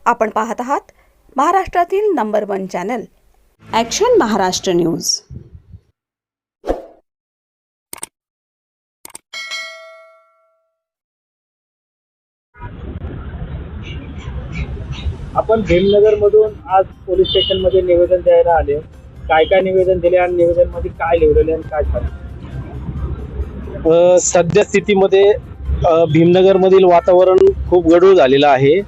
आपण पाहत आहात महाराष्ट्रातील number 1 channel action Maharashtra news. आपण भीमनगर मधून आज पोलीस स्टेशन मध्ये निवेदन द्यायला आले। काय निवेदन दिले आणि निवेदन मध्ये काय लिहिलेले आणि काय झालं? सध्या स्थितीमध्ये भीमनगर मधील वातावरण खूप गढूळ झालेलं आहे।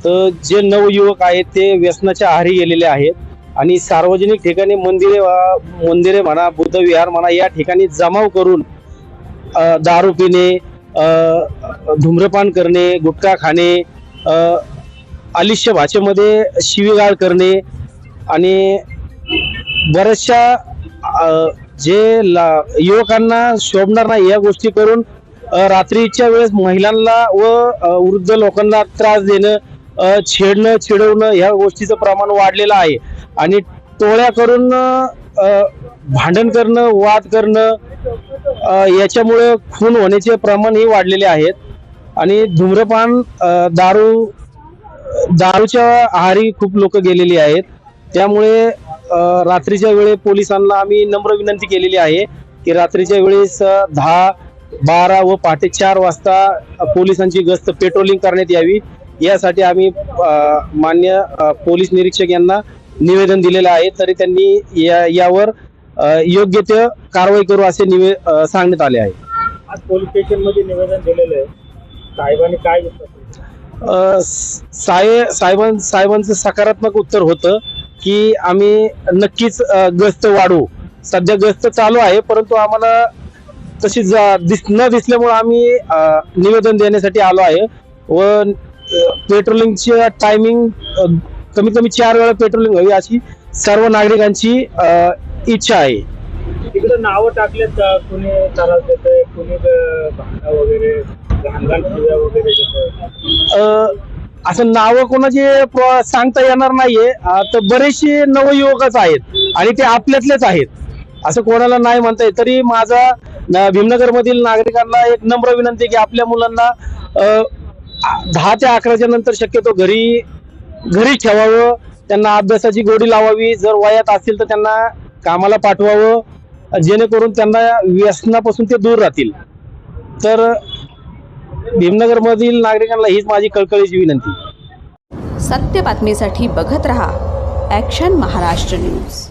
तर जे नवयुवक आहेत ते व्यसनाच्या आहारी गेलेले आहेत आणि सार्वजनिक ठिकाणी मंदिरे म्हणा, बुद्ध विहार म्हणा, या ठिकाणी जमाव करून दारू पिणे, धूम्रपान करणे, गुटखा खाणे, अलिश्य भाषेमध्ये शिवीगाळ करणे आणि बऱ्याचशा जे युवकांना शोभणार नाही या गोष्टी करून रात्रीच्या वेळेस महिलांना व वृद्ध लोकांना त्रास देणं, छेडणं, चिडवणं ह्या गोष्टीचं प्रमाण वाढलेलं आहे आणि टोळ्या करून भांडण करणं, वाद करणं, याच्यामुळे खून होण्याचे प्रमाणही वाढलेले आहेत आणि धूम्रपान, दारूच्या आहारी खूप लोक गेलेली आहेत। त्यामुळे रात्रीच्या वेळी पोलिसांना आम्ही नम्र विनंती केलेली आहे की रात्रीच्या वेळेस 10, 12 व पहाटे 4 वाजता पोलिसांची गस्त पेट्रोलिंग करण्यात यावी, यासाठी आम्ही मान्य पोलीस निरीक्षक यांना निवेदन दिलेलं आहे। तरी त्यांनी यावर योग्य ते कारवाई करू असे सांगण्यात आले आहे। आज पोलीस स्टेशन मध्ये निवेदन दिलेलं आहे, साहेबांनी काय साहेबांचं सकारात्मक उत्तर होतं की आम्ही नक्कीच गस्त वाढवू। सध्या गस्त चालू आहे, परंतु आम्हाला तशी न दिसल्यामुळे आम्ही निवेदन देण्यासाठी आलो आहे व पेट्रोलिंगची टायमिंग कमीत कमी 4 वेळा पेट्रोलिंग व्हावी अशी सर्व नागरिकांची इच्छा आहे। तिकडे नावं टाकलेत, कुणी त्रास देतंय, कुणी भांडा वगैरे, घाणघाण शिव्या वगैरे देतंय। असं नावं कोणाचे सांगता येणार नाहीये। तर बरेचसे नवयुवकच आहेत आणि ते आपल्यातलेच आहेत, असं कोणाला नाही म्हणता येत। तरी माझा भीमनगर मधील नागरिकांना एक नम्र विनंती की आपल्या मुलांना 10 ते 11च्या नंतर शक्यतो घरी ठेवावं, त्यांना अभ्यासाची गोडी लावावी, जर वयात असतील तर त्यांना कामाला पाठवावं, जेणेकरून त्यांना व्यसनापासून ते दूर राहतील। तर भीमनगर मधील नागरिकांना हीच माझी कळकळीची विनंती। सत्य बातमीसाठी बघत रहा ॲक्शन महाराष्ट्र न्यूज।